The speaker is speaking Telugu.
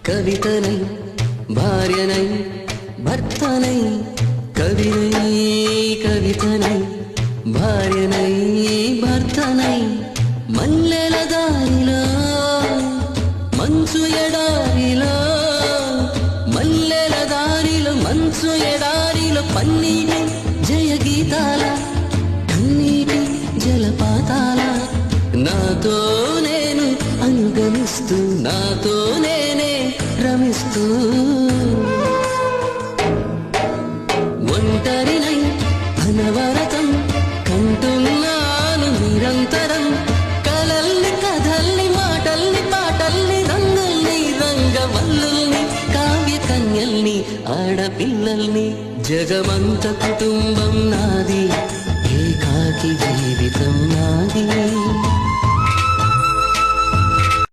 కవితనై భార్యనై భర్తనై కవినై కవితనై భార్యనై భర్తనై మల్లెల దారిలో మంచు ఎడారిలో మల్లెల దారిలో మంచు ఎడారిలో పన్నీటి జయ గీతాల కన్నీటి జలపాతాల నాతో నేను అనుగమిస్తూ నాతో నేనే రమిస్తూ ఒంటరినై అనవరతం కంటున్నాను నిరంతరం కలల్ని కథల్ని మాటల్ని పాటల్ని రంగుల్ని రంగవల్లుల్ని కావ్య కన్యల్ని ఆడపిల్లల్ని జగమంత కుటుంబం నాది ఏకాకి జీవితం నాది